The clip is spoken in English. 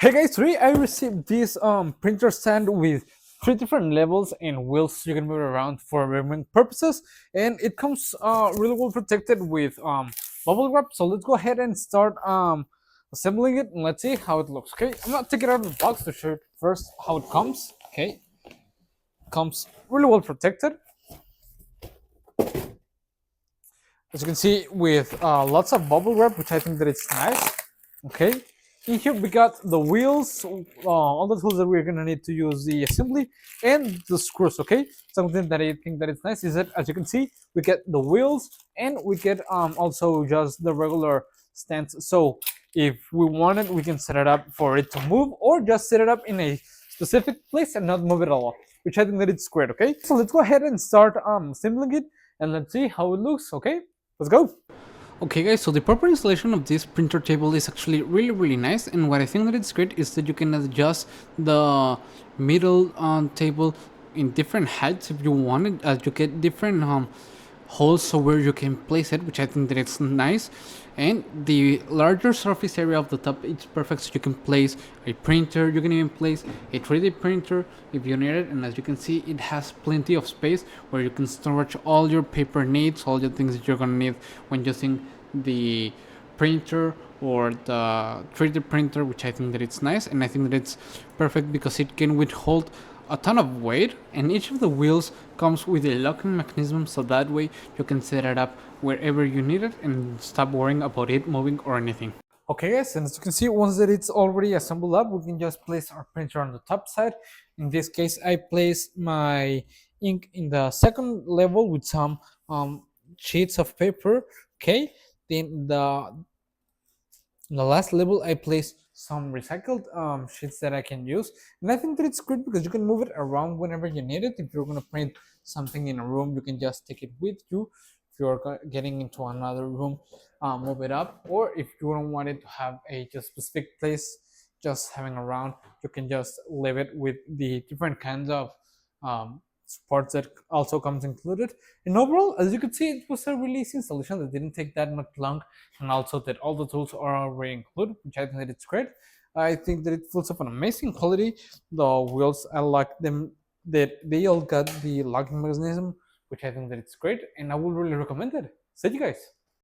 Okay guys, today I received this printer stand with 3 different levels and wheels you can move it around for measurement purposes, and it comes really well protected with bubble wrap. So let's go ahead and start assembling it, and let's see how it looks. Okay, I'm gonna take it out of the box to show you first how it comes. Okay, comes really well protected, as you can see, with lots of bubble wrap, which I think that it's nice. Okay, in here we got the wheels, all the tools that we're gonna need to use the assembly, and the screws. Okay, something that I think that it's nice is that, as you can see, we get the wheels and we get also just the regular stands. So if we want it, we can set it up for it to move, or just set it up in a specific place and not move it at all, which I think that it's great. Okay, so let's go ahead and start assembling it, and let's see how it looks. Okay, let's go. Okay guys, so the proper installation of this printer table is actually really nice, and what I think that it's great is that you can adjust the middle table in different heights if you want it, as you get different holes so where you can place it, which I think that it's nice. And the larger surface area of the top, it's perfect, so you can place a printer, you can even place a 3D printer if you need it. And as you can see, it has plenty of space where you can store all your paper needs, all the things that you're gonna need when using the printer or the 3D printer, which I think that it's nice. And I think that it's perfect because it can withhold a ton of weight, and each of the wheels comes with a locking mechanism, so that way you can set it up wherever you need it and stop worrying about it moving or anything. Okay guys, and as you can see, once that it's already assembled up, we can just place our printer on the top side. In this case, I placed my ink in the second level with some sheets of paper. Okay, then in the last level, I placed some recycled sheets that I can use, and I think that it's good because you can move it around whenever you need it. If you're going to print something in a room, you can just take it with you. If you're getting into another room, move it up, or if you don't want it to have a just specific place just having around, you can just leave it with the different kinds of supports that also comes included. And overall, as you could see, it was a really easy installation that didn't take that much long, and also that all the tools are already included, which I think that it's great. I think that it feels of an amazing quality. The wheels, I like them that they all got the locking mechanism, which I think that it's great, and I would really recommend it. See you guys.